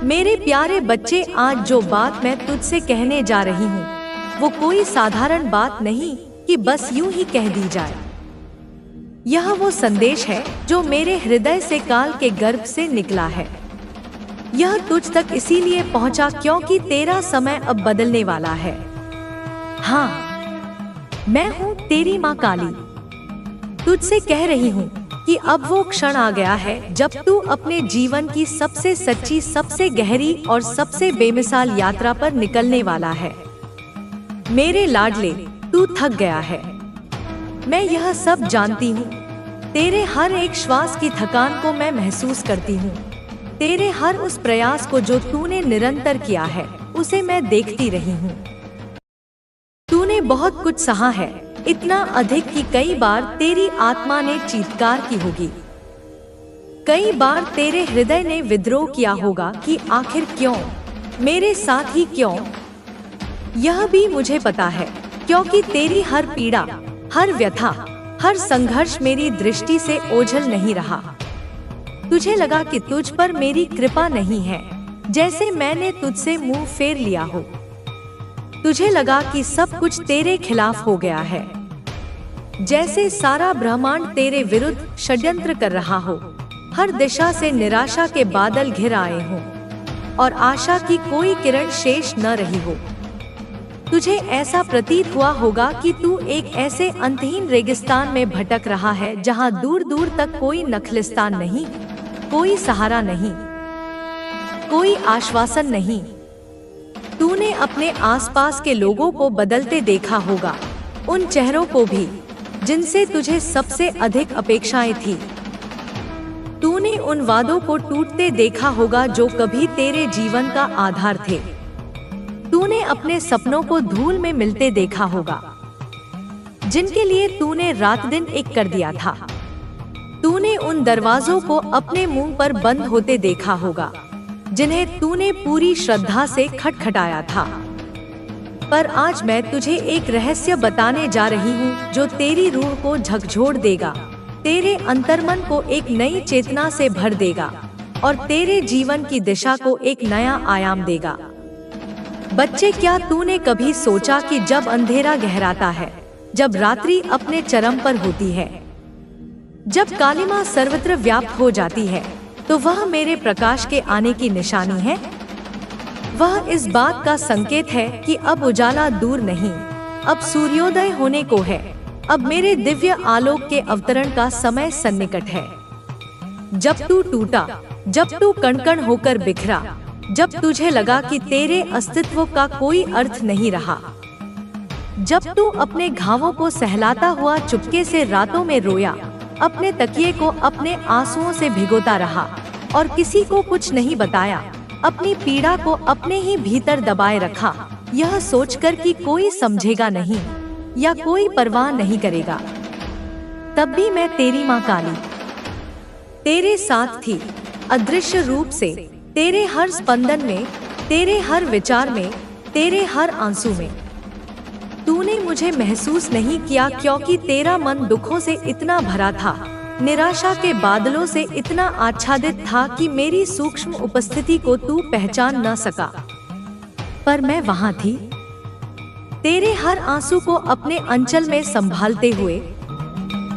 मेरे प्यारे बच्चे, आज जो बात मैं तुझसे कहने जा रही हूँ वो कोई साधारण बात नहीं कि बस यूं ही कह दी जाए। यह वो संदेश है जो मेरे हृदय से काल के गर्भ से निकला है। यह तुझ तक इसीलिए पहुंचा क्योंकि तेरा समय अब बदलने वाला है। हाँ, मैं हूँ तेरी माँ काली। तुझसे कह रही हूँ कि अब वो क्षण आ गया है जब तू अपने जीवन की सबसे सच्ची, सबसे गहरी और सबसे बेमिसाल यात्रा पर निकलने वाला है। मेरे लाडले, तू थक गया है। मैं यह सब जानती हूँ। तेरे हर एक श्वास की थकान को मैं महसूस करती हूँ। तेरे हर उस प्रयास को जो तूने निरंतर किया है उसे मैं देखती रही हूँ। तूने बहुत कुछ सहा है, इतना अधिक कि कई बार तेरी आत्मा ने चीत्कार की होगी। कई बार तेरे हृदय ने विद्रोह किया होगा कि आखिर क्यों, मेरे साथ ही क्यों। यह भी मुझे पता है क्योंकि तेरी हर पीड़ा, हर व्यथा, हर संघर्ष मेरी दृष्टि से ओझल नहीं रहा। तुझे लगा कि तुझ पर मेरी कृपा नहीं है, जैसे मैंने तुझसे मुंह फेर लिया हो। तुझे लगा कि सब कुछ तेरे खिलाफ हो गया है, जैसे सारा ब्रह्मांड तेरे विरुद्ध षड्यंत्र कर रहा हो। हर दिशा से निराशा के बादल घिर आए हों और आशा की कोई किरण शेष न रही हो। तुझे ऐसा प्रतीत हुआ होगा कि तू एक ऐसे अंतहीन रेगिस्तान में भटक रहा है जहां दूर दूर तक कोई नखलिस्तान नहीं, कोई सहारा नहीं, कोई आश्वासन नहीं। तूने अपने आसपास के लोगों को बदलते देखा होगा, उन चेहरों को भी जिनसे तुझे सबसे अधिक अपेक्षाएं थी। तूने उन वादों को टूटते देखा होगा जो कभी तेरे जीवन का आधार थे। तूने अपने सपनों को धूल में मिलते देखा होगा, जिनके लिए तूने रात दिन एक कर दिया था। तूने उन दरवाजों को अपने मुंह पर बंद होते देखा होगा, जिन्हें तूने पूरी श्रद्धा से खटखटाया था। पर आज मैं तुझे एक रहस्य बताने जा रही हूँ जो तेरी रूह को झकझोर देगा, तेरे अंतर्मन को एक नई चेतना से भर देगा और तेरे जीवन की दिशा को एक नया आयाम देगा। बच्चे, क्या तूने कभी सोचा कि जब अंधेरा गहराता है, जब रात्रि अपने चरम पर होती है, जब कालिमा सर्वत्र व्याप्त हो जाती है, तो वह मेरे प्रकाश के आने की निशानी है। वह इस बात का संकेत है कि अब उजाला दूर नहीं, अब सूर्योदय होने को है। अब मेरे दिव्य आलोक के अवतरण का समय सन्निकट है। जब तू टूटा, जब तू कण-कण होकर बिखरा, जब तुझे लगा कि तेरे अस्तित्व का कोई अर्थ नहीं रहा, जब तू अपने घावों को सहलाता हुआ चुपके से रातों में रोया, अपने तकिए को अपने आंसुओं से भिगोता रहा और किसी को कुछ नहीं बताया, अपनी पीड़ा को अपने ही भीतर दबाए रखा, यह सोचकर कि कोई समझेगा नहीं या कोई परवाह नहीं करेगा, तब भी मैं तेरी माँ काली तेरे साथ थी, अदृश्य रूप से, तेरे हर स्पंदन में, तेरे हर विचार में, तेरे हर आंसू में। तूने मुझे महसूस नहीं किया क्योंकि तेरा मन दुखों से इतना भरा था, निराशा के बादलों से इतना आच्छादित था कि मेरी सूक्ष्म उपस्थिति को तू पहचान न सका। पर मैं वहां थी, तेरे हर आंसू को अपने अंचल में संभालते हुए।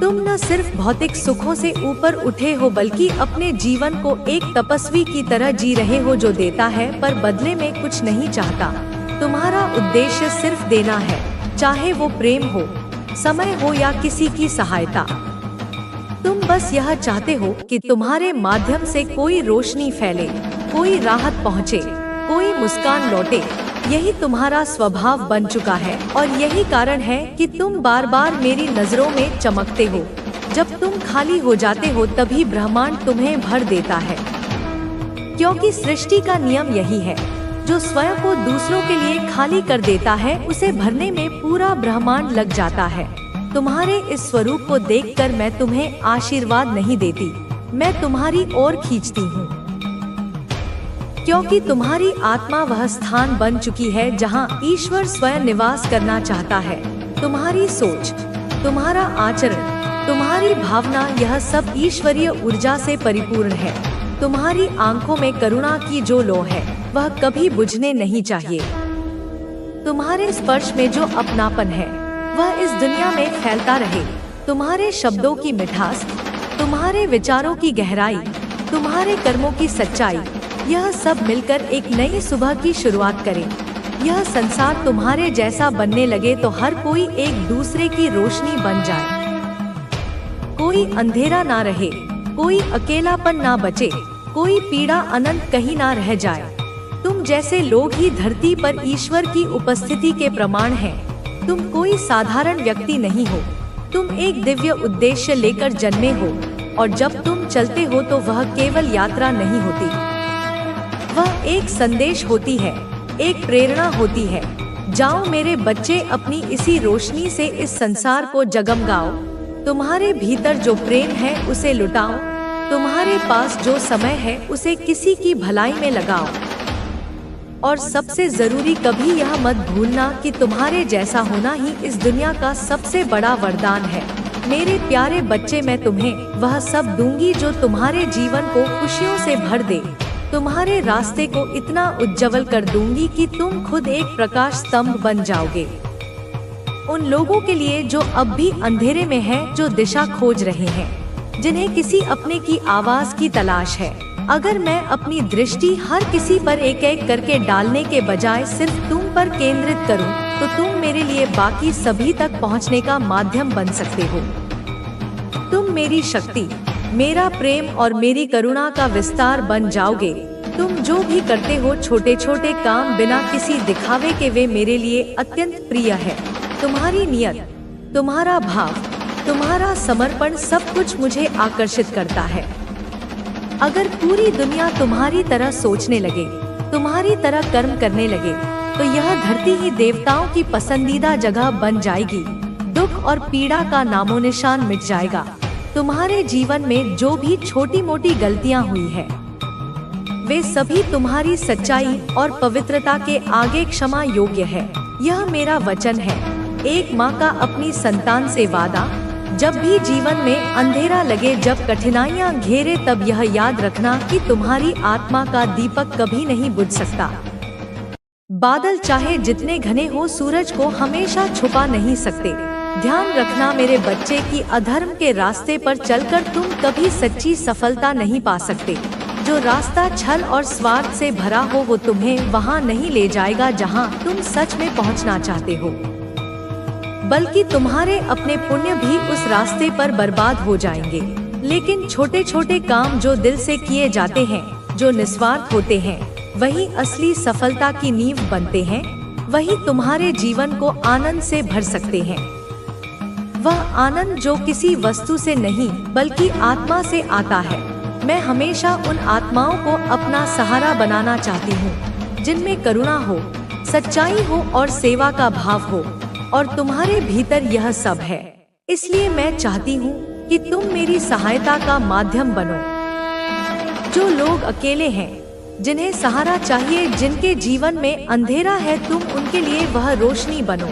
तुम न सिर्फ भौतिक सुखों से ऊपर उठे हो बल्कि अपने जीवन को एक तपस्वी की तरह जी रहे हो जो देता है पर बदले में कुछ नहीं चाहता। तुम्हारा उद्देश्य सिर्फ देना है, चाहे वो प्रेम हो, समय हो या किसी की सहायता। तुम बस यह चाहते हो कि तुम्हारे माध्यम से कोई रोशनी फैले, कोई राहत पहुँचे, कोई मुस्कान लौटे। यही तुम्हारा स्वभाव बन चुका है और यही कारण है कि तुम बार बार मेरी नजरों में चमकते हो। जब तुम खाली हो जाते हो तभी ब्रह्मांड तुम्हें भर देता है, क्योंकि सृष्टि का नियम यही है, जो स्वयं को दूसरों के लिए खाली कर देता है उसे भरने में पूरा ब्रह्मांड लग जाता है। तुम्हारे इस स्वरूप को देखकर मैं तुम्हें आशीर्वाद नहीं देती, मैं तुम्हारी ओर खींचती हूँ, क्योंकि तुम्हारी आत्मा वह स्थान बन चुकी है जहाँ ईश्वर स्वयं निवास करना चाहता है। तुम्हारी सोच, तुम्हारा आचरण, तुम्हारी भावना, यह सब ईश्वरीय ऊर्जा से परिपूर्ण है। तुम्हारी आंखों में करुणा की जो लो है वह कभी बुझने नहीं चाहिए। तुम्हारे स्पर्श में जो अपनापन है वह इस दुनिया में फैलता रहे। तुम्हारे शब्दों की मिठास, तुम्हारे विचारों की गहराई, तुम्हारे कर्मों की सच्चाई, यह सब मिलकर एक नई सुबह की शुरुआत करे। यह संसार तुम्हारे जैसा बनने लगे तो हर कोई एक दूसरे की रोशनी बन जाए। कोई अंधेरा ना रहे, कोई अकेलापन ना बचे, कोई पीड़ा अनंत कहीं ना रह जाए। तुम जैसे लोग ही धरती पर ईश्वर की उपस्थिति के प्रमाण हैं। तुम कोई साधारण व्यक्ति नहीं हो, तुम एक दिव्य उद्देश्य लेकर जन्मे हो, और जब तुम चलते हो तो वह केवल यात्रा नहीं होती, वह एक संदेश होती है, एक प्रेरणा होती है। जाओ मेरे बच्चे, अपनी इसी रोशनी से इस संसार को जगमगाओ। तुम्हारे भीतर जो प्रेम है उसे लुटाओ, तुम्हारे पास जो समय है उसे किसी की भलाई में लगाओ। और सबसे जरूरी कभी यह मत भूलना कि तुम्हारे जैसा होना ही इस दुनिया का सबसे बड़ा वरदान है। मेरे प्यारे बच्चे, मैं तुम्हें वह सब दूंगी जो तुम्हारे जीवन को खुशियों से भर दे। तुम्हारे रास्ते को इतना उज्जवल कर दूंगी कि तुम खुद एक प्रकाश स्तंभ बन जाओगे। उन लोगों के लिए जो अब भी अंधेरे में हैं, जो दिशा खोज रहे हैं, जिन्हें किसी अपने की आवाज की तलाश है। अगर मैं अपनी दृष्टि हर किसी पर एक एक करके डालने के बजाय सिर्फ तुम पर केंद्रित करूं, तो तुम मेरे लिए बाकी सभी तक पहुंचने का माध्यम बन सकते हो। तुम मेरी शक्ति, मेरा प्रेम और मेरी करुणा का विस्तार बन जाओगे। तुम जो भी करते हो, छोटे छोटे काम बिना किसी दिखावे के, वे मेरे लिए अत्यंत प्रिय है। तुम्हारी नियत, तुम्हारा भाव, तुम्हारा समर्पण, सब कुछ मुझे आकर्षित करता है। अगर पूरी दुनिया तुम्हारी तरह सोचने लगे, तुम्हारी तरह कर्म करने लगे, तो यह धरती ही देवताओं की पसंदीदा जगह बन जाएगी। दुख और पीड़ा का नामो निशान मिट जाएगा। तुम्हारे जीवन में जो भी छोटी मोटी गलतियां हुई है, वे सभी तुम्हारी सच्चाई और पवित्रता के आगे क्षमा योग्य है। यह मेरा वचन है, एक माँ का अपनी संतान से वादा। जब भी जीवन में अंधेरा लगे, जब कठिनाइयाँ घेरे, तब यह याद रखना कि तुम्हारी आत्मा का दीपक कभी नहीं बुझ सकता। बादल चाहे जितने घने हो, सूरज को हमेशा छुपा नहीं सकते। ध्यान रखना मेरे बच्चे की अधर्म के रास्ते पर चलकर तुम कभी सच्ची सफलता नहीं पा सकते। जो रास्ता छल और स्वार्थ से भरा हो, वो तुम्हें वहाँ नहीं ले जाएगा जहाँ तुम सच में पहुँचना चाहते हो, बल्कि तुम्हारे अपने पुण्य भी उस रास्ते पर बर्बाद हो जाएंगे। लेकिन छोटे छोटे काम जो दिल से किए जाते हैं, जो निस्वार्थ होते हैं, वही असली सफलता की नींव बनते हैं। वही तुम्हारे जीवन को आनंद से भर सकते हैं। वह आनंद जो किसी वस्तु से नहीं बल्कि आत्मा से आता है। मैं हमेशा उन आत्माओं को अपना सहारा बनाना चाहती हूँ जिनमें करुणा हो, सच्चाई हो और सेवा का भाव हो, और तुम्हारे भीतर यह सब है। इसलिए मैं चाहती हूँ कि तुम मेरी सहायता का माध्यम बनो। जो लोग अकेले हैं, जिन्हें सहारा चाहिए, जिनके जीवन में अंधेरा है, तुम उनके लिए वह रोशनी बनो।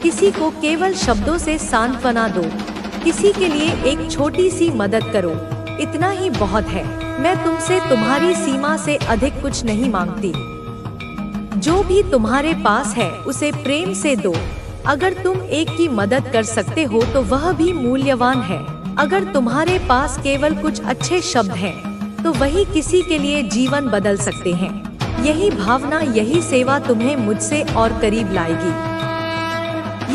किसी को केवल शब्दों से सांत्वना दो, किसी के लिए एक छोटी सी मदद करो, इतना ही बहुत है। मैं तुमसे तुम्हारी सीमा से अधिक कुछ नहीं मांगती। जो भी तुम्हारे पास है उसे प्रेम से दो। अगर तुम एक की मदद कर सकते हो तो वह भी मूल्यवान है। अगर तुम्हारे पास केवल कुछ अच्छे शब्द हैं, तो वही किसी के लिए जीवन बदल सकते हैं। यही भावना, यही सेवा तुम्हें मुझसे और करीब लाएगी।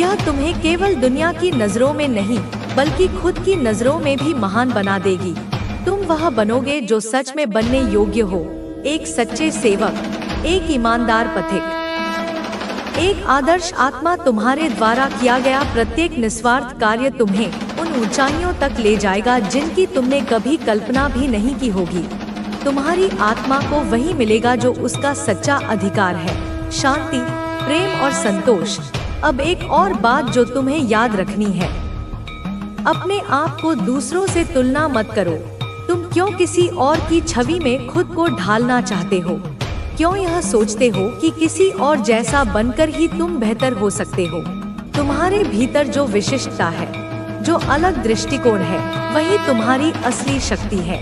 यह तुम्हें केवल दुनिया की नजरों में नहीं बल्कि खुद की नजरों में भी महान बना देगी। तुम वह बनोगे जो सच में बनने योग्य हो। एक सच्चे सेवक, एक ईमानदार पथिक, एक आदर्श आत्मा। तुम्हारे द्वारा किया गया प्रत्येक निस्वार्थ कार्य तुम्हें उन ऊंचाइयों तक ले जाएगा जिनकी तुमने कभी कल्पना भी नहीं की होगी। तुम्हारी आत्मा को वही मिलेगा जो उसका सच्चा अधिकार है, शांति, प्रेम और संतोष। अब एक और बात जो तुम्हें याद रखनी है, अपने आप को दूसरों से तुलना मत करो। तुम क्यों किसी और की छवि में खुद को ढालना चाहते हो? क्यों यह सोचते हो कि किसी और जैसा बनकर ही तुम बेहतर हो सकते हो? तुम्हारे भीतर जो विशिष्टता है, जो अलग दृष्टिकोण है, वही तुम्हारी असली शक्ति है।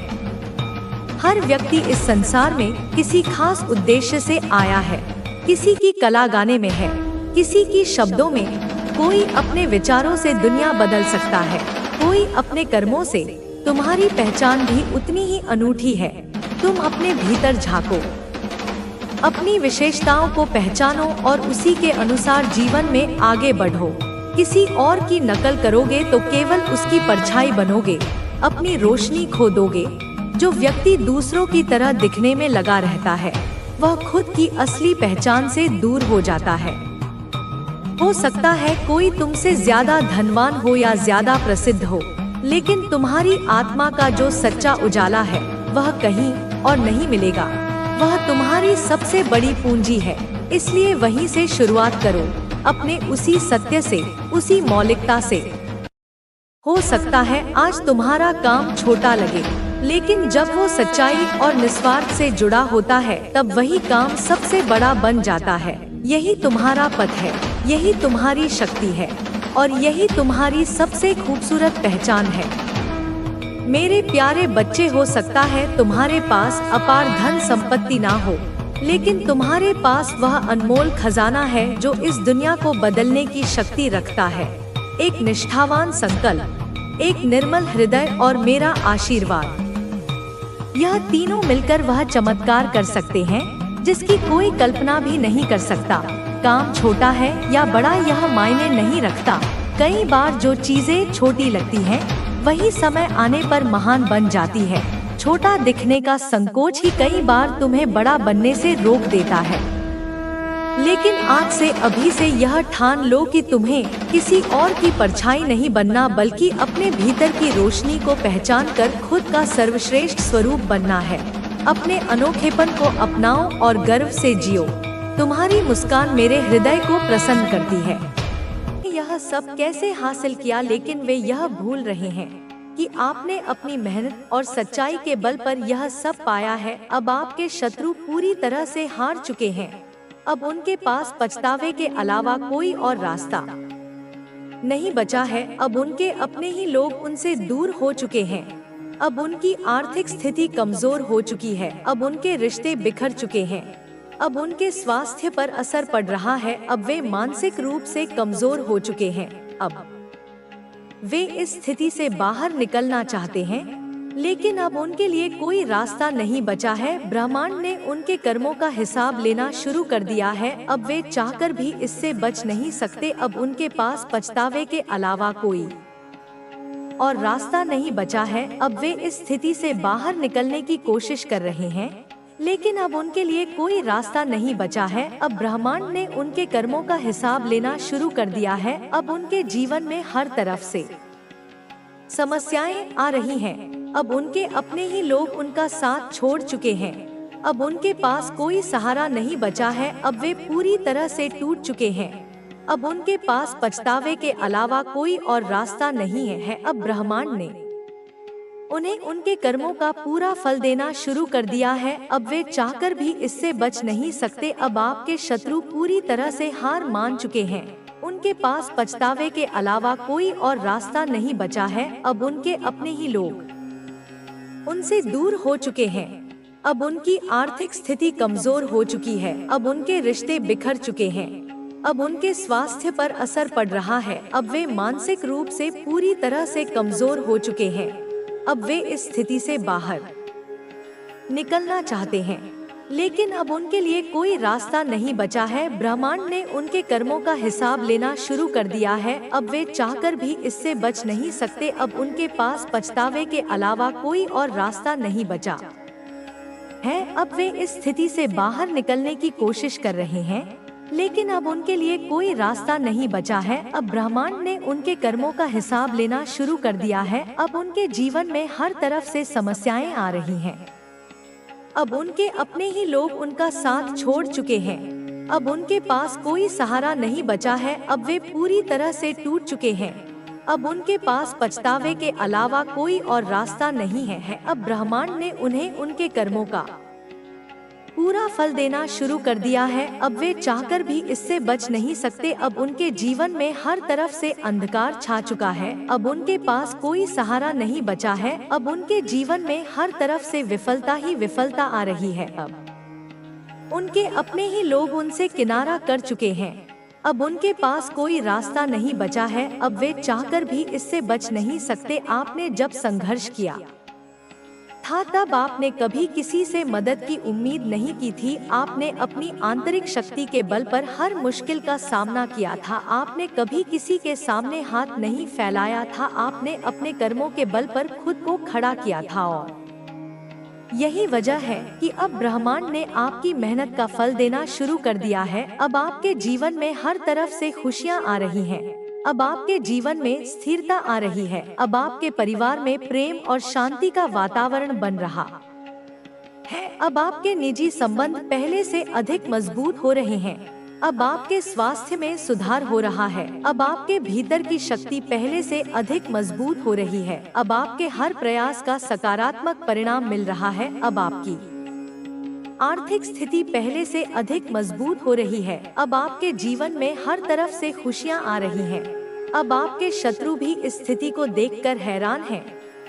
हर व्यक्ति इस संसार में किसी खास उद्देश्य से आया है। किसी की कला गाने में है, किसी की शब्दों में। कोई अपने विचारों से दुनिया बदल सकता है, कोई अपने कर्मों से। तुम्हारी पहचान भी उतनी ही अनूठी है। तुम अपने भीतर झांको, अपनी विशेषताओं को पहचानो और उसी के अनुसार जीवन में आगे बढ़ो। किसी और की नकल करोगे तो केवल उसकी परछाई बनोगे, अपनी रोशनी खो दोगे। जो व्यक्ति दूसरों की तरह दिखने में लगा रहता है, वह खुद की असली पहचान से दूर हो जाता है। हो सकता है कोई तुमसे ज्यादा धनवान हो या ज्यादा प्रसिद्ध हो, लेकिन तुम्हारी आत्मा का जो सच्चा उजाला है वह कहीं और नहीं मिलेगा। वह तुम्हारी सबसे बड़ी पूंजी है, इसलिए वहीं से शुरुआत करो, अपने उसी सत्य से, उसी मौलिकता से। हो सकता है आज तुम्हारा काम छोटा लगे, लेकिन जब वो सच्चाई और निस्वार्थ से जुड़ा होता है तब वही काम सबसे बड़ा बन जाता है। यही तुम्हारा पथ है, यही तुम्हारी शक्ति है और यही तुम्हारी सबसे खूबसूरत पहचान है। मेरे प्यारे बच्चे, हो सकता है तुम्हारे पास अपार धन संपत्ति ना हो, लेकिन तुम्हारे पास वह अनमोल खजाना है जो इस दुनिया को बदलने की शक्ति रखता है। एक निष्ठावान संकल्प, एक निर्मल हृदय और मेरा आशीर्वाद। यह तीनों मिलकर वह चमत्कार कर सकते हैं जिसकी कोई कल्पना भी नहीं कर सकता। काम छोटा है या बड़ा यह मायने नहीं रखता। कई बार जो चीजें छोटी लगती हैं, वही समय आने पर महान बन जाती है। छोटा दिखने का संकोच ही कई बार तुम्हें बड़ा बनने से रोक देता है। लेकिन आज से, अभी से यह ठान लो कि तुम्हें किसी और की परछाई नहीं बनना, बल्कि अपने भीतर की रोशनी को पहचान कर खुद का सर्वश्रेष्ठ स्वरूप बनना है। अपने अनोखेपन को अपनाओ और गर्व से जियो। तुम्हारी मुस्कान मेरे हृदय को प्रसन्न करती है। यह सब कैसे हासिल किया, लेकिन वे यह भूल रहे हैं कि आपने अपनी मेहनत और सच्चाई के बल पर यह सब पाया है। अब आपके शत्रु पूरी तरह से हार चुके हैं। अब उनके पास पछतावे के अलावा कोई और रास्ता नहीं बचा है। अब उनके अपने ही लोग उनसे दूर हो चुके हैं। अब उनकी आर्थिक स्थिति कमजोर हो चुकी है। अब उनके रिश्ते बिखर चुके हैं। अब उनके स्वास्थ्य पर असर पड़ रहा है। अब वे मानसिक रूप से कमजोर हो चुके हैं। अब वे इस स्थिति से बाहर निकलना चाहते हैं, लेकिन अब उनके लिए कोई रास्ता नहीं बचा है। ब्रह्मांड ने उनके कर्मों का हिसाब लेना शुरू कर दिया है। अब वे चाहकर भी इससे बच नहीं सकते। अब उनके पास पछतावे के अलावा कोई और रास्ता नहीं बचा है। अब वे इस स्थिति से बाहर निकलने की कोशिश कर रहे हैं, लेकिन अब उनके लिए कोई रास्ता नहीं बचा है। अब ब्रह्मांड ने उनके कर्मों का हिसाब लेना शुरू कर दिया है। अब उनके जीवन में हर तरफ से समस्याएं आ रही हैं। अब उनके अपने ही लोग उनका साथ छोड़ चुके हैं। अब उनके पास कोई सहारा नहीं बचा है। अब वे पूरी तरह से टूट चुके हैं। अब उनके पास पछतावे के अलावा कोई और रास्ता नहीं है। अब ब्रह्मांड ने उन्हें उनके कर्मों का पूरा फल देना शुरू कर दिया है। अब वे चाहकर भी इससे बच नहीं सकते। अब आपके शत्रु पूरी तरह से हार मान चुके हैं। उनके पास पछतावे के अलावा कोई और रास्ता नहीं बचा है। अब उनके अपने ही लोग उनसे दूर हो चुके हैं। अब उनकी आर्थिक स्थिति कमजोर हो चुकी है। अब उनके रिश्ते बिखर चुके हैं। अब उनके स्वास्थ्य पर असर पड़ रहा है। अब वे मानसिक रूप से पूरी तरह से कमजोर हो चुके हैं। अब वे इस स्थिति से बाहर निकलना चाहते हैं, लेकिन अब उनके लिए कोई रास्ता नहीं बचा है। ब्रह्मांड ने उनके कर्मों का हिसाब लेना शुरू कर दिया है। अब वे चाहकर भी इससे बच नहीं सकते। अब उनके पास पछतावे के अलावा कोई और रास्ता नहीं बचा है। अब वे इस स्थिति से बाहर निकलने की कोशिश कर रहे हैं, लेकिन अब उनके लिए कोई रास्ता नहीं बचा है। अब ब्रह्मांड ने उनके कर्मों का हिसाब लेना शुरू कर दिया है। अब उनके जीवन में हर तरफ से समस्याएं आ रही हैं। अब उनके अपने ही लोग उनका साथ छोड़ चुके हैं। अब उनके पास कोई सहारा नहीं बचा है। अब वे पूरी तरह से टूट चुके हैं। अब उनके पास पछतावे के अलावा कोई और रास्ता नहीं है। अब ब्रह्मांड ने उन्हें उनके कर्मों का पूरा फल देना शुरू कर दिया है। अब वे चाहकर भी इससे बच नहीं सकते। अब उनके जीवन में हर तरफ से अंधकार छा चुका है। अब उनके पास कोई सहारा नहीं बचा है। अब उनके जीवन में हर तरफ से विफलता ही विफलता आ रही है। अब उनके अपने ही लोग उनसे किनारा कर चुके हैं। अब उनके पास कोई रास्ता नहीं बचा है। अब वे चाहकर भी इससे बच नहीं सकते। आपने जब संघर्ष किया था तब आपने कभी किसी से मदद की उम्मीद नहीं की थी। आपने अपनी आंतरिक शक्ति के बल पर हर मुश्किल का सामना किया था। आपने कभी किसी के सामने हाथ नहीं फैलाया था। आपने अपने कर्मों के बल पर खुद को खड़ा किया था और यही वजह है कि अब ब्रह्मांड ने आपकी मेहनत का फल देना शुरू कर दिया है। अब आपके जीवन में हर तरफ से खुशियाँ आ रही हैं। अब आपके जीवन में स्थिरता आ रही है। अब आपके परिवार में प्रेम और शांति का वातावरण बन रहा है। अब आपके निजी संबंध पहले से अधिक मजबूत हो रहे हैं। अब आपके स्वास्थ्य में सुधार हो रहा है। अब आपके भीतर की शक्ति पहले से अधिक मजबूत हो रही है। अब आपके हर प्रयास का सकारात्मक परिणाम मिल रहा है। अब आपकी आर्थिक स्थिति पहले से अधिक मजबूत हो रही है। अब आपके जीवन में हर तरफ से खुशियां आ रही हैं। अब आपके शत्रु भी इस स्थिति को देखकर हैरान हैं।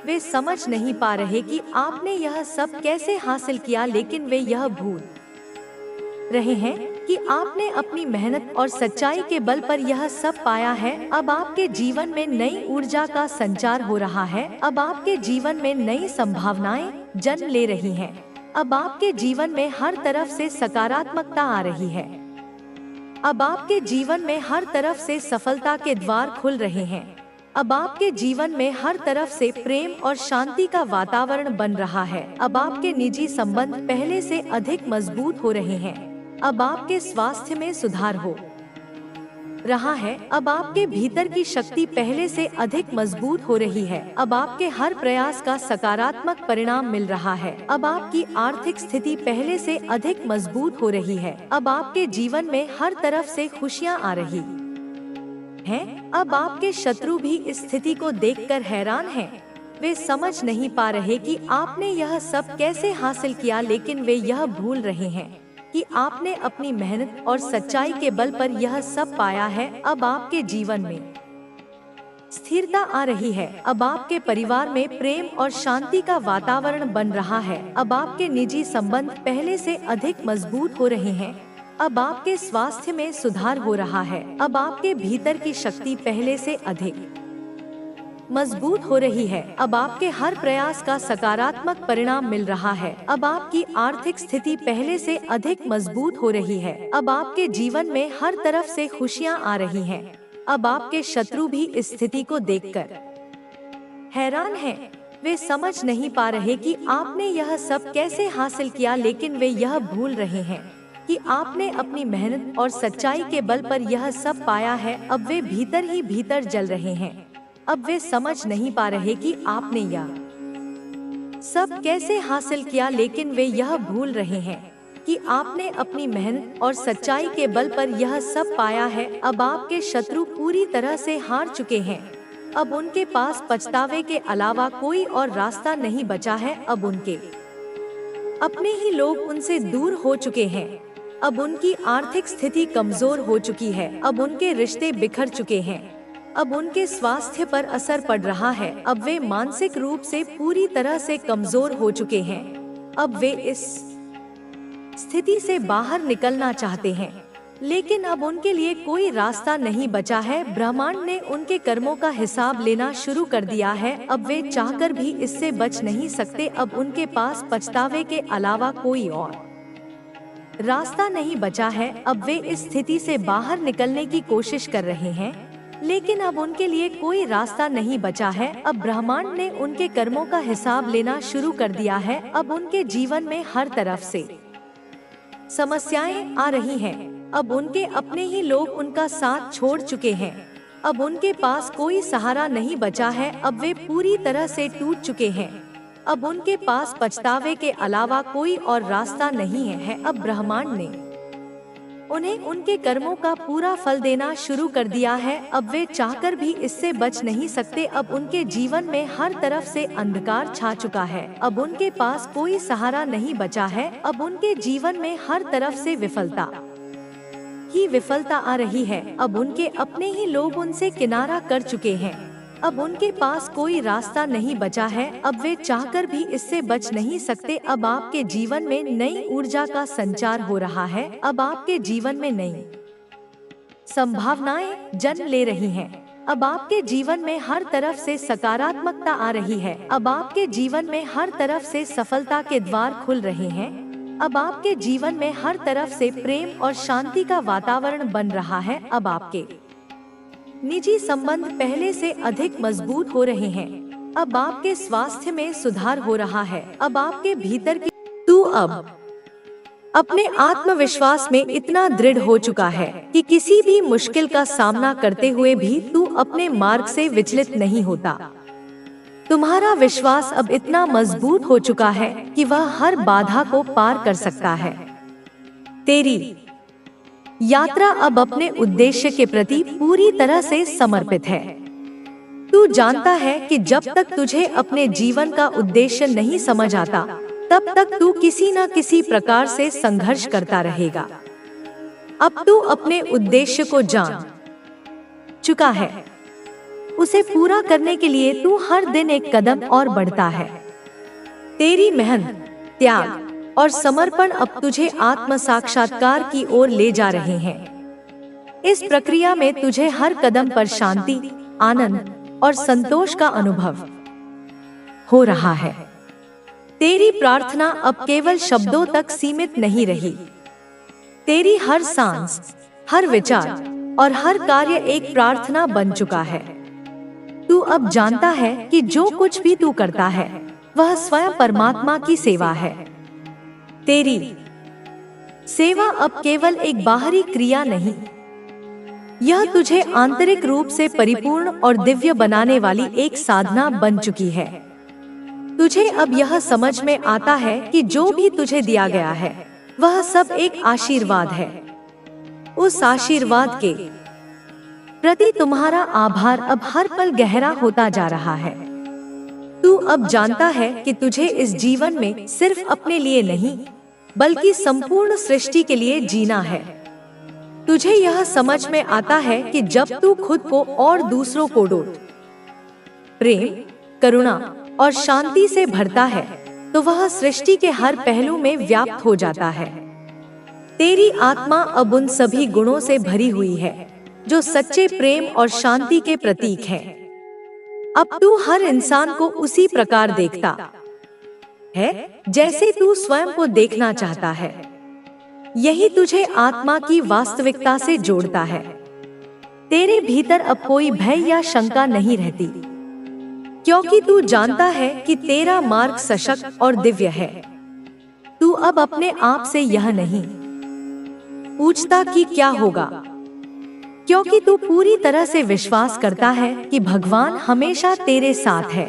वे समझ नहीं पा रहे कि आपने यह सब कैसे हासिल किया, लेकिन वे यह भूल रहे हैं कि आपने अपनी मेहनत और सच्चाई के बल पर यह सब पाया है। अब आपके जीवन में नई ऊर्जा का संचार हो रहा है। अब आपके जीवन में नई संभावनाएं जन्म ले रही हैं। अब आपके जीवन में हर तरफ से सकारात्मकता आ रही है। अब आपके जीवन में हर तरफ से सफलता के द्वार खुल रहे हैं। अब आपके जीवन में हर तरफ से प्रेम और शांति का वातावरण बन रहा है। अब आपके निजी संबंध पहले से अधिक मजबूत हो रहे हैं। अब आपके स्वास्थ्य में सुधार हो रहा है। अब आपके भीतर की शक्ति पहले से अधिक मजबूत हो रही है। अब आपके हर प्रयास का सकारात्मक परिणाम मिल रहा है। अब आपकी आर्थिक स्थिति पहले से अधिक मजबूत हो रही है। अब आपके जीवन में हर तरफ से खुशियां आ रही हैं। अब आपके शत्रु भी इस स्थिति को देखकर हैरान हैं। वे समझ नहीं पा रहे कि आपने यह सब कैसे हासिल किया, लेकिन वे यह भूल रहे हैं कि आपने अपनी मेहनत और सच्चाई के बल पर यह सब पाया है। अब आपके जीवन में स्थिरता आ रही है। अब आपके परिवार में प्रेम और शांति का वातावरण बन रहा है। अब आपके निजी संबंध पहले से अधिक मजबूत हो रहे हैं। अब आपके स्वास्थ्य में सुधार हो रहा है। अब आपके भीतर की शक्ति पहले से अधिक मजबूत हो रही है। अब आपके हर प्रयास का सकारात्मक परिणाम मिल रहा है। अब आपकी आर्थिक स्थिति पहले से अधिक मजबूत हो रही है। अब आपके जीवन में हर तरफ से खुशियां आ रही हैं। अब आपके शत्रु भी इस स्थिति को देखकर हैरान हैं। वे समझ नहीं पा रहे कि आपने यह सब कैसे हासिल किया, लेकिन वे यह भूल रहे हैं कि आपने अपनी मेहनत और सच्चाई के बल पर यह सब पाया है। अब वे भीतर ही भीतर जल रहे हैं। अब वे समझ नहीं पा रहे कि आपने यह सब कैसे हासिल किया, लेकिन वे यह भूल रहे हैं कि आपने अपनी मेहनत और सच्चाई के बल पर यह सब पाया है। अब आपके शत्रु पूरी तरह से हार चुके हैं। अब उनके पास पछतावे के अलावा कोई और रास्ता नहीं बचा है। अब उनके अपने ही लोग उनसे दूर हो चुके हैं। अब उनकी आर्थिक स्थिति कमजोर हो चुकी है। अब उनके रिश्ते बिखर चुके हैं। अब उनके स्वास्थ्य पर असर पड़ रहा है। अब वे मानसिक रूप से पूरी तरह से कमजोर हो चुके हैं। अब वे इस स्थिति से बाहर निकलना चाहते हैं, लेकिन अब उनके लिए कोई रास्ता नहीं बचा है। ब्रह्मांड ने उनके कर्मों का हिसाब लेना शुरू कर दिया है। अब वे चाहकर भी इससे बच नहीं सकते। अब उनके पास पछतावे के अलावा कोई और रास्ता नहीं बचा है। अब वे इस स्थिति से बाहर निकलने की कोशिश कर रहे हैं, लेकिन अब उनके लिए कोई रास्ता नहीं बचा है। अब ब्रह्मांड ने उनके कर्मों का हिसाब लेना शुरू कर दिया है। अब उनके जीवन में हर तरफ से समस्याएं आ रही हैं। अब उनके अपने ही लोग उनका साथ छोड़ चुके हैं। अब उनके पास कोई सहारा नहीं बचा है। अब वे पूरी तरह से टूट चुके हैं। अब उनके पास पछतावे के अलावा कोई और रास्ता नहीं है। अब ब्रह्मांड ने उन्हें उनके कर्मों का पूरा फल देना शुरू कर दिया है। अब वे चाहकर भी इससे बच नहीं सकते। अब उनके जीवन में हर तरफ से अंधकार छा चुका है। अब उनके पास कोई सहारा नहीं बचा है। अब उनके जीवन में हर तरफ से विफलता ही विफलता आ रही है। अब उनके अपने ही लोग उनसे किनारा कर चुके हैं। अब उनके पास कोई रास्ता नहीं बचा है। अब वे चाहकर भी इससे बच नहीं सकते। अब आपके जीवन में नई ऊर्जा का संचार हो रहा है। अब आपके जीवन में नई संभावनाएं जन्म ले रही हैं। अब आपके जीवन में हर तरफ से सकारात्मकता आ रही है। अब आपके जीवन में हर तरफ से सफलता के द्वार खुल रहे हैं। अब आपके जीवन में हर तरफ से प्रेम और शांति का वातावरण बन रहा है। अब आपके निजी संबंध पहले से अधिक मजबूत हो रहे हैं। अब आपके स्वास्थ्य में सुधार हो रहा है। अब आपके भीतर की तू अब अपने आत्मविश्वास में इतना दृढ़ हो चुका है कि किसी भी मुश्किल का सामना करते हुए भी तू अपने मार्ग से विचलित नहीं होता। तुम्हारा विश्वास अब इतना मजबूत हो चुका है कि वह हर बाधा को पार कर सकता है। तेरी यात्रा अब अपने उद्देश्य के प्रति पूरी तरह से समर्पित है। तू जानता है कि जब तक तुझे अपने जीवन का उद्देश्य नहीं समझ आता, तब तक तू किसी न किसी प्रकार से संघर्ष करता रहेगा। अब तू अपने उद्देश्य को जान चुका है। उसे पूरा करने के लिए तू हर दिन एक कदम और बढ़ता है। तेरी मेहनत, त्याग और समर्पण अब तुझे आत्म साक्षात्कार की ओर ले जा रहे हैं। इस प्रक्रिया में तुझे हर कदम पर शांति, आनंद और संतोष का अनुभव हो रहा है। तेरी प्रार्थना अब केवल शब्दों तक सीमित नहीं रही। तेरी हर सांस, हर विचार और हर कार्य एक प्रार्थना बन चुका है। तू अब जानता है कि जो कुछ भी तू करता है वह स्वयं परमात्मा की सेवा है। तेरी सेवा अब केवल एक बाहरी क्रिया नहीं, यह तुझे आंतरिक रूप से परिपूर्ण और दिव्य बनाने वाली एक साधना बन चुकी है। तुझे अब यह समझ में आता है कि जो भी तुझे दिया गया है वह सब एक आशीर्वाद है। उस आशीर्वाद के प्रति तुम्हारा आभार अब हर पल गहरा होता जा रहा है। तू अब जानता है कि तुझे इस जीवन में सिर्फ अपने लिए नहीं, बल्कि संपूर्ण सृष्टि के लिए जीना है। तुझे यह समझ में आता है कि जब तू खुद को और दूसरों को प्रेम, करुणा और शांति से भरता है, तो वह सृष्टि के हर पहलू में व्याप्त हो जाता है। तेरी आत्मा अब उन सभी गुणों से भरी हुई है जो सच्चे प्रेम और शांति के प्रतीक हैं। अब तू हर इंसान को उसी प्रकार देखता है जैसे तू स्वयं को देखना चाहता है। यही तुझे आत्मा की वास्तविकता से जोड़ता है। तेरे भीतर अब कोई भय या शंका नहीं रहती, क्योंकि तू जानता है कि तेरा मार्ग सशक्त और दिव्य है। तू अब अपने आप से यह नहीं पूछता कि क्या होगा, क्योंकि तू पूरी तरह से विश्वास करता है कि भगवान हमेशा तेरे साथ है।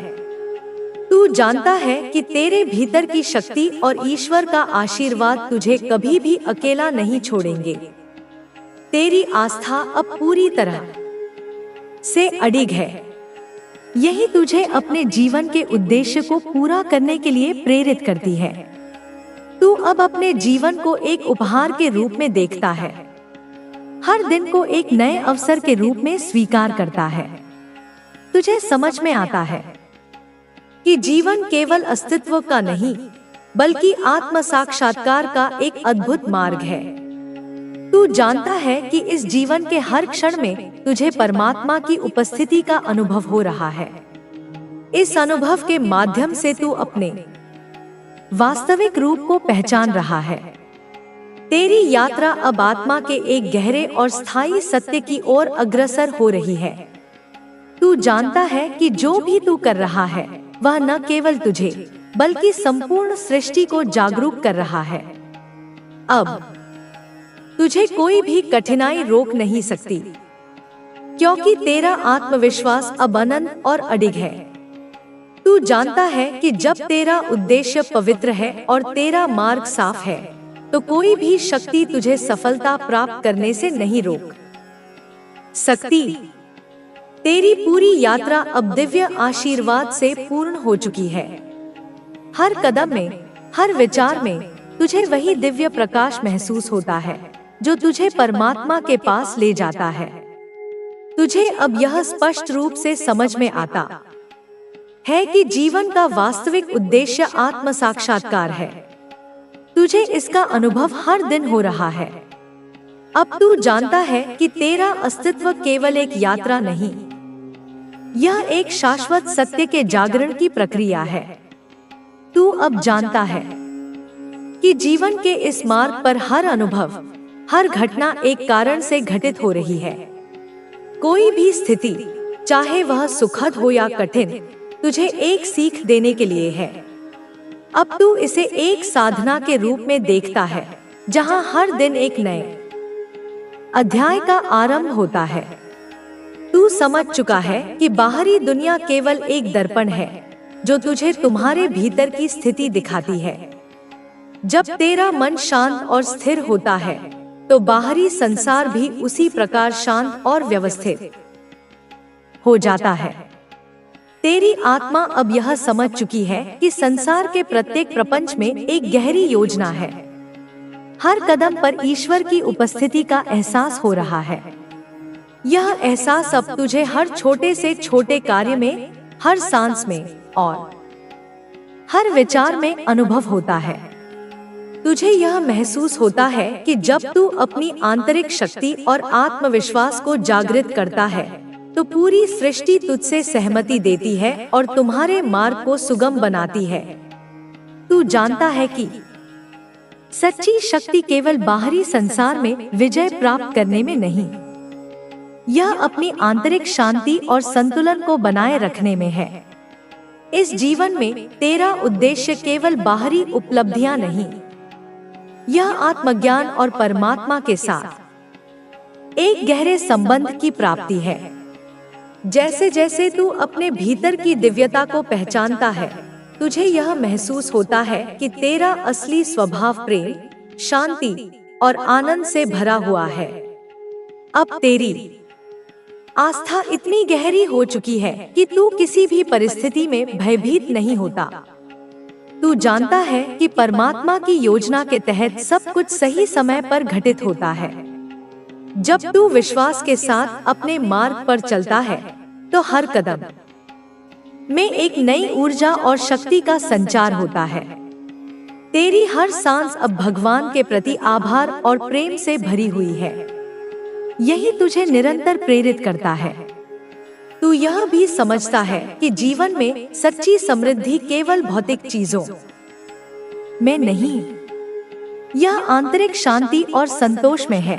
तू जानता है कि तेरे भीतर की शक्ति और ईश्वर का आशीर्वाद तुझे कभी भी अकेला नहीं छोड़ेंगे। तेरी आस्था अब पूरी तरह से अडिग है। यही तुझे अपने जीवन के उद्देश्य को पूरा करने के लिए प्रेरित करती है। तू अब अपने जीवन को एक उपहार के रूप में देखता है, हर दिन को एक नए अवसर के रूप में स्वीकार करता है। तुझे समझ में आता है कि जीवन केवल अस्तित्व का नहीं, बल्कि आत्म साक्षात्कार का एक अद्भुत मार्ग है। तू जानता है कि इस जीवन के हर क्षण में तुझे परमात्मा की उपस्थिति का अनुभव हो रहा है। इस अनुभव के माध्यम से तू अपने वास्तविक रूप को पहचान रहा है। तेरी यात्रा अब आत्मा के एक गहरे और स्थायी सत्य की ओर अग्रसर हो रही है। तू जानता है कि जो भी तू कर रहा है वह न केवल तुझे बल्कि संपूर्ण सृष्टि को जागरूक कर रहा है। अब तुझे कोई भी कठिनाई रोक नहीं सकती, क्योंकि तेरा आत्मविश्वास अब अनंत और अडिग है। तू जानता है कि जब तेरा उद्देश्य पवित्र है और तेरा मार्ग साफ है, तो कोई भी शक्ति तुझे सफलता प्राप्त करने से नहीं रोक सकती। तेरी पूरी यात्रा अब दिव्य आशीर्वाद से पूर्ण हो चुकी है। हर कदम में, हर विचार में तुझे वही दिव्य प्रकाश महसूस होता है जो तुझे परमात्मा के पास ले जाता है। तुझे अब यह स्पष्ट रूप से समझ में आता है कि जीवन का वास्तविक उद्देश्य आत्म साक्षात्कार है। तुझे इसका अनुभव हर दिन हो रहा है। अब तू जानता है कि तेरा अस्तित्व केवल एक यात्रा नहीं, यह एक शाश्वत सत्य के जागरण की प्रक्रिया है। तू अब जानता है कि जीवन के इस मार्ग पर हर अनुभव, हर घटना एक कारण से घटित हो रही है। कोई भी स्थिति, चाहे वह सुखद हो या कठिन, तुझे एक सीख देने के लिए है। अब तू इसे एक साधना के रूप में देखता है, जहां हर दिन एक नए अध्याय का आरंभ होता है। तू समझ चुका है कि बाहरी दुनिया केवल एक दर्पण है जो तुझे तुम्हारे भीतर की स्थिति दिखाती है। जब तेरा मन शांत और स्थिर होता है, तो बाहरी संसार भी उसी प्रकार शांत और व्यवस्थित हो जाता है। तेरी आत्मा अब यह समझ चुकी है कि संसार के प्रत्येक प्रपंच में एक गहरी योजना है। हर कदम पर ईश्वर की उपस्थिति का एहसास हो रहा है। यह एहसास अब तुझे हर छोटे से छोटे कार्य में, हर सांस में और हर विचार में अनुभव होता है। तुझे यह महसूस होता है कि जब तू अपनी आंतरिक शक्ति और आत्मविश्वास को जागृत करता है, तो पूरी सृष्टि तुझसे सहमति देती है और तुम्हारे मार्ग को सुगम बनाती है। तू जानता है कि सच्ची शक्ति केवल बाहरी संसार में विजय प्राप्त करने में नहीं, यह अपनी आंतरिक शांति और संतुलन को बनाए रखने में है। इस जीवन में तेरा उद्देश्य केवल बाहरी उपलब्धियां नहीं, यह आत्मज्ञान और परमात्मा के साथ एक गहरे संबंध की प्राप्ति है। जैसे जैसे तू अपने भीतर की दिव्यता को पहचानता है, तुझे यह महसूस होता है कि तेरा असली स्वभाव प्रेम, शांति और आनंद से भरा हुआ है। अब तेरी आस्था इतनी गहरी हो चुकी है कि तू किसी भी परिस्थिति में भयभीत नहीं होता। तू जानता है कि परमात्मा की योजना के तहत सब कुछ सही समय पर घटित होता है। जब तू विश्वास के साथ अपने मार्ग पर चलता है, तो हर कदम में एक नई ऊर्जा और शक्ति का संचार होता है। तेरी हर सांस अब भगवान के प्रति आभार और प्रेम से भरी हुई है। यही तुझे निरंतर प्रेरित करता है। तू यह भी समझता है कि जीवन में सच्ची समृद्धि केवल भौतिक चीजों में नहीं, यह आंतरिक शांति और संतोष में है।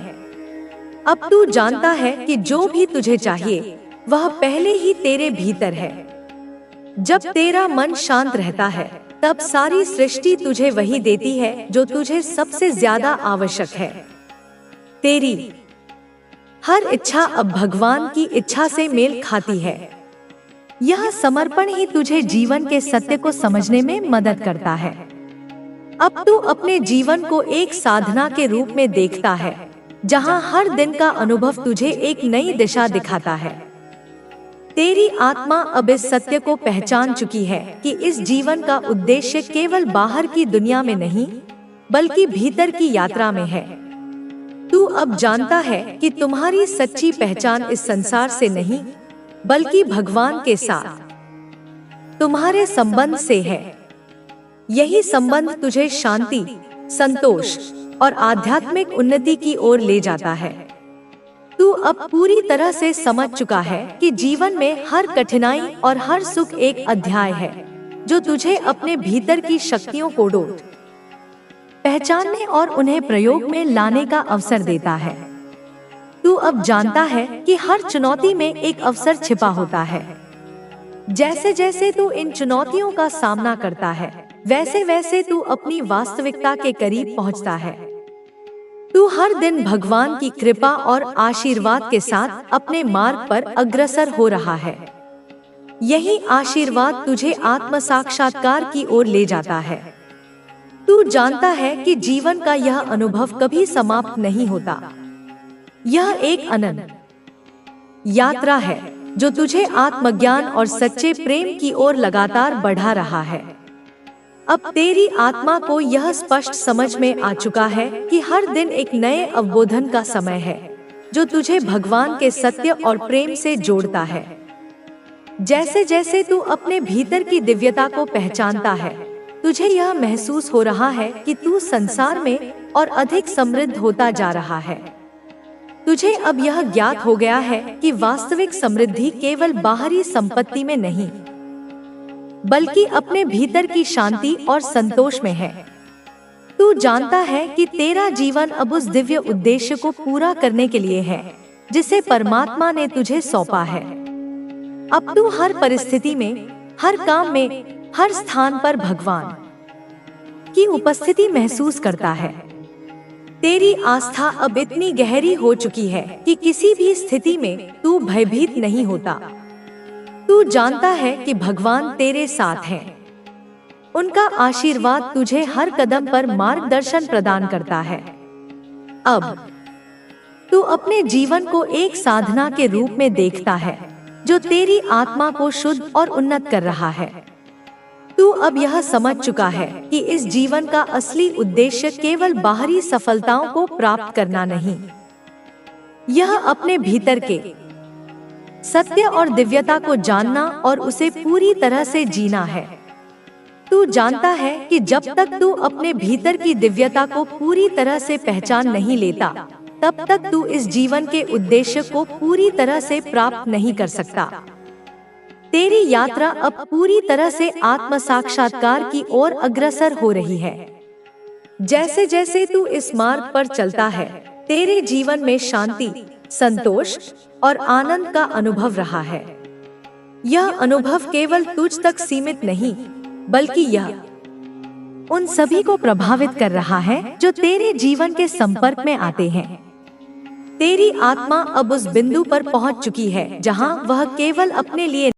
अब तू जानता है कि जो भी तुझे चाहिए वह पहले ही तेरे भीतर है। जब तेरा मन शांत रहता है, तब सारी सृष्टि तुझे वही देती है जो तुझे सबसे ज्यादा आवश्यक है। तेरी हर इच्छा अब भगवान की इच्छा से मेल खाती है। यह समर्पण ही तुझे जीवन के सत्य को समझने में मदद करता है। अब तू अपने जीवन को एक साधना के रूप में देखता है, जहां हर दिन का अनुभव तुझे एक नई दिशा दिखाता है। तेरी आत्मा अब इस सत्य को पहचान चुकी है कि इस जीवन का उद्देश्य केवल बाहर की दुनिया में नहीं, बल्कि भीतर की यात्रा में है। तू अब जानता है कि तुम्हारी सच्ची पहचान इस संसार से नहीं, बल्कि भगवान के साथ तुम्हारे संबंध से है। यही संबंध तुझे शांति, संतोष और आध्यात्मिक उन्नति की ओर ले जाता है। तू अब पूरी तरह से समझ चुका है कि जीवन में हर कठिनाई और हर सुख एक अध्याय है, जो तुझे अपने भीतर की शक्तियों को पहचानने और उन्हें प्रयोग में लाने का अवसर देता है। तू अब जानता है कि हर चुनौती में एक अवसर छिपा होता है। जैसे जैसे तू इन चुनौतियों का सामना करता है, वैसे वैसे तू अपनी वास्तविकता के करीब पहुंचता है। तू हर दिन भगवान की कृपा और आशीर्वाद के साथ अपने मार्ग पर अग्रसर हो रहा है। यही आशीर्वाद तुझे आत्म साक्षात्कार की ओर ले जाता है। तू जानता है कि जीवन का यह अनुभव कभी समाप्त नहीं होता। यह एक अनंत यात्रा है जो तुझे आत्मज्ञान और सच्चे प्रेम की ओर लगातार बढ़ा रहा है। अब तेरी आत्मा को यह स्पष्ट समझ में आ चुका है कि हर दिन एक नए अवबोधन का समय है जो तुझे भगवान के सत्य और प्रेम से जोड़ता है। जैसे जैसे तू अपने भीतर की दिव्यता को पहचानता है, तुझे यह महसूस हो रहा है कि तू संसार में और अधिक समृद्ध होता जा रहा है। तुझे अब यह ज्ञात हो गया है कि वास्तविक समृद्धि केवल बाहरी संपत्ति में नहीं, बल्कि अपने भीतर की शांति और संतोष में है। तू जानता है कि तेरा जीवन अब उस दिव्य उद्देश्य को पूरा करने के लिए है जिसे परमात्मा ने तुझे सौंपा है। अब तू हर परिस्थिति में, हर काम में, हर स्थान पर भगवान की उपस्थिति महसूस करता है। तेरी आस्था अब इतनी गहरी हो चुकी है कि किसी भी स्थिति में तू भयभीत नहीं होता। तू जानता है कि भगवान तेरे साथ हैं। उनका आशीर्वाद तुझे हर कदम पर मार्गदर्शन प्रदान करता है। अब तू अपने जीवन को एक साधना के रूप में देखता है जो तेरी आत्मा को शुद्ध और उन्नत कर रहा है। तू अब यह समझ चुका है कि इस जीवन का असली उद्देश्य केवल बाहरी सफलताओं को प्राप्त करना नहीं, यह अपने भीतर के सत्य और दिव्यता को जानना और उसे पूरी तरह से जीना है। तू जानता है कि जब तक तू अपने भीतर की दिव्यता को पूरी तरह से पहचान नहीं लेता, तब तक तू इस जीवन के उद्देश्य को पूरी तरह से प्राप्त नहीं कर सकता। तेरी यात्रा अब पूरी तरह से आत्म साक्षात्कार की ओर अग्रसर हो रही है। जैसे जैसे तू इस मार्ग पर चलता है, तेरे जीवन में शांति, संतोष और आनंद का अनुभव रहा है। यह अनुभव केवल तुझ तक सीमित नहीं, बल्कि यह उन सभी को प्रभावित कर रहा है जो तेरे जीवन के संपर्क में आते हैं। तेरी आत्मा अब उस बिंदु पर पहुंच चुकी है जहां वह केवल अपने लिए